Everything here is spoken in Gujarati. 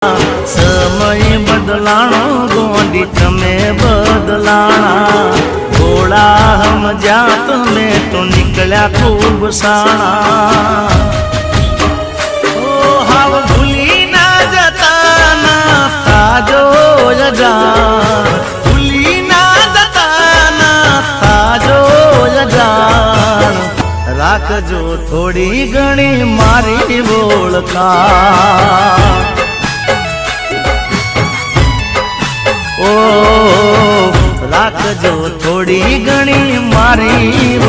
સમય બદલાણો ગોંડી તમે બદલાણા થોડા સમજ્યા તમે તો નીકળ્યા ખૂબ સાણા હાવ ભૂલી ના જતા ના તાજો યજાન ભૂલી ના જતા ના તાજો યજાન રાખજો થોડી ઘણી મારી ઓળખાણ રાખજો થોડી ઘણી મારી